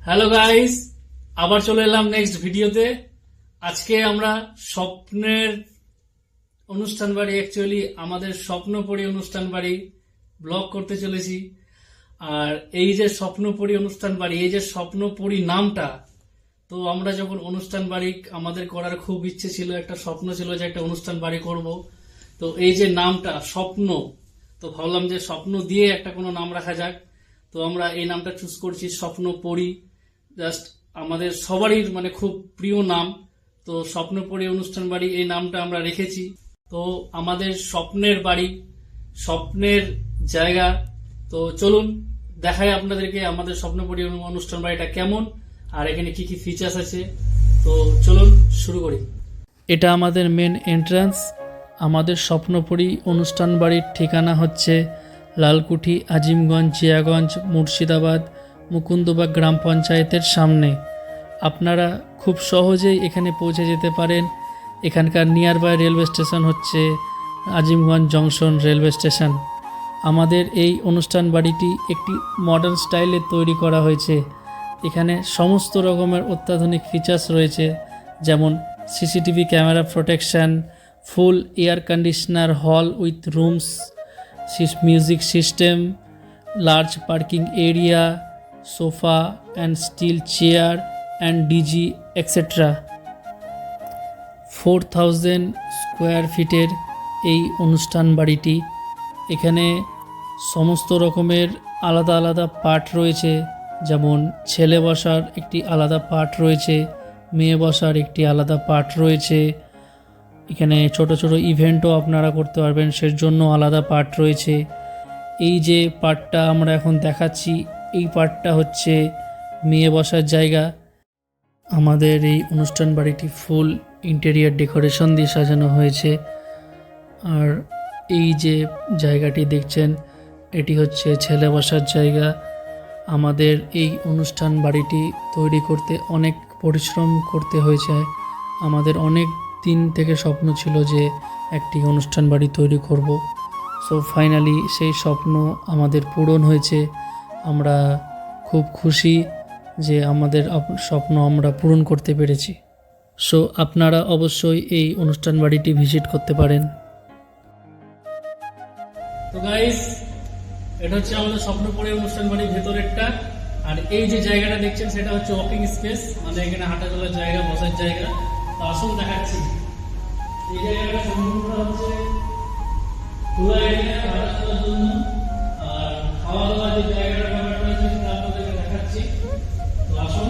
Hello guys, আবার চলে এলাম নেক্সট ভিডিওতে। আজকে আমরা স্বপ্নের অনুষ্ঠান বাড়ি, অ্যাকচুয়ালি আমাদের স্বপ্নপুরী অনুষ্ঠান বাড়ি ব্লগ করতে চলেছি। আর এই যে স্বপ্নপুরী অনুষ্ঠান বাড়ি, এই যে স্বপ্নপুরী নামটা, তো আমরা যখন অনুষ্ঠান বাড়ি আমাদের করার খুব ইচ্ছে ছিল, একটা স্বপ্ন ছিল যে একটা অনুষ্ঠান বাড়ি করব। তো এই যে নামটা স্বপ্ন, তো ভাবলাম যে স্বপ্ন দিয়ে একটা কোনো নাম রাখা যাক। তো আমরা এই নামটা চুজ করছি স্বপ্নপুরী। জাস্ট আমাদের সবারই মানে খুব প্রিয় নাম। তো স্বপ্নপুরী অনুষ্ঠান বাড়ি এই নামটা আমরা রেখেছি। তো আমাদের স্বপ্নের বাড়ি, স্বপ্নের জায়গা। তো চলুন দেখাই আপনাদেরকে আমাদের স্বপ্নপুরী অনুষ্ঠান বাড়িটা কেমন আর এখানে কি কি ফিচার্স আছে। তো চলুন শুরু করি। এটা আমাদের মেন এন্ট্রান্স। আমাদের স্বপ্নপুরী অনুষ্ঠান বাড়ির ঠিকানা হচ্ছে লালকুঠি, আজিমগঞ্জ, জিয়াগঞ্জ, মুর্শিদাবাদ, মুকুন্দবাগ গ্রাম পঞ্চায়েতের সামনে। আপনারা খুব সহজেই এখানে পৌঁছে যেতে পারেন। এখানকার নিয়ারবাই রেলওয়ে স্টেশন হচ্ছে আজিমগঞ্জ জংশন রেলওয়ে স্টেশন। আমাদের এই অনুষ্ঠান বাড়িটি একটি মডার্ন স্টাইলে তৈরি করা হয়েছে। এখানে সমস্ত রকমের অত্যাধুনিক ফিচার্স রয়েছে, যেমন CCTV camera protection, full air conditioner hall with rooms, music system, large parking area, sofa and steel chair and DG etcetera. 4000 square ফিটের এই অনুষ্ঠান বাড়িটি। এখানে সমস্ত রকমের আলাদা আলাদা পার্ট রয়েছে, যেমন ছেলে বসার একটি আলাদা পার্ট রয়েছে, মেয়ে বসার একটি আলাদা পার্ট রয়েছে। এখানে ছোট ছোট ইভেন্টও আপনারা করতে পারবেন, সের জন্য আলাদা পার্ট রয়েছে। এই যে পার্টটা আমরা এখন দেখাচ্ছি, এই পার্টটা হচ্ছে মেয়ে বসার জায়গা। আমাদের এই অনুষ্ঠান বাড়িটি ফুল ইন্টেরিয়ার ডেকোরেশন দিয়ে সাজানো হয়েছে। আর এই যে জায়গাটি দেখছেন, এটি হচ্ছে ছেলে বসার জায়গা। আমাদের এই অনুষ্ঠান বাড়িটি তৈরি করতে অনেক পরিশ্রম করতে হয়েছে। আমাদের অনেক দিন থেকে স্বপ্ন ছিল যে একটি অনুষ্ঠান বাড়ি তৈরি করব। সো ফাইনালি সেই স্বপ্ন আমাদের পূরণ হয়েছে। আমরা খুব খুশি যে আমাদের স্বপ্ন আমরা পূরণ করতে পেরেছি। সো আপনারা অবশ্যই এই অনুষ্ঠান বাড়িটি ভিজিট করতে পারেন। তো গাইস, এটা হচ্ছে আমাদের স্বপ্নপুরী অনুষ্ঠান বাড়ির ভেতরেরটা। আর এই যে জায়গাটা দেখছেন সেটা হচ্ছে ওয়াকিং স্পেস, মানে এখানে হাঁটা চলার জায়গা, বসার জায়গা। তো আসুন দেখাচ্ছি। এই জায়গাটা সম্পূর্ণ হচ্ছে খোলা এরিয়া হাঁটা চলার জন্য। আর খাওয়া দাওয়ার যে জায়গাটা রয়েছে সেটা আপনাদেরকে দেখাচ্ছি। তো আসুন।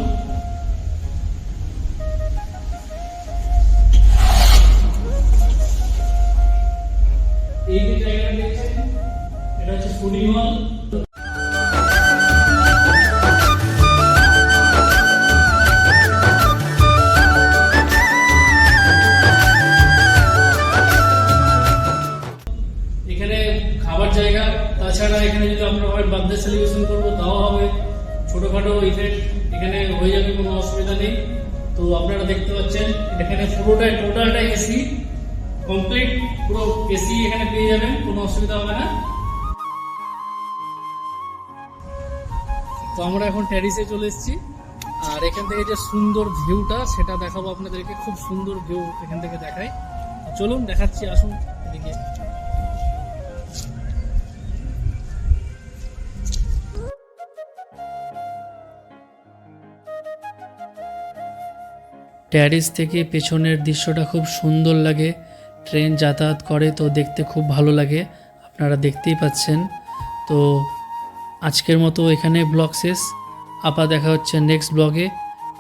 এই যে জায়গাটা দেখছেন এটা হচ্ছে ফুডিং হল। এখানে খাবার জায়গা, তাছাড়া এখানে যদি আমরা বার্থডে সেলিব্রেশন করবো তাও হবে, ছোটখাটো ইভেন্ট এখানে হয়ে যাবে, কোনো অসুবিধা নেই। তো আপনারা দেখতে পাচ্ছেন এখানে পুরোটাই টোটালটাই এসি, কমপ্লিট পুরো এসি এখানে পেয়ে যাবেন, কোনো অসুবিধা হবে না। তো আমরা এখন টেরিসে চলে এসেছি। আর এখান থেকে যে সুন্দর ভিউটা সেটা দেখাবো আপনাদেরকে। খুব সুন্দর ভিউ এখান থেকে দেখাই। চলুন দেখাচ্ছি, আসুন এদিকে। টেরিস থেকে পেছনের দৃশ্যটা খুব সুন্দর লাগে। ট্রেন যাতায়াত করে, তো দেখতে খুব ভালো লাগে, আপনারা দেখতেই পাচ্ছেন। তো আজকের মতো এখানে ব্লগ শেষ। আবার দেখা হচ্ছে নেক্সট ব্লগে।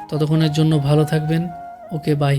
ততক্ষণের জন্য ভালো থাকবেন। ওকে, বাই।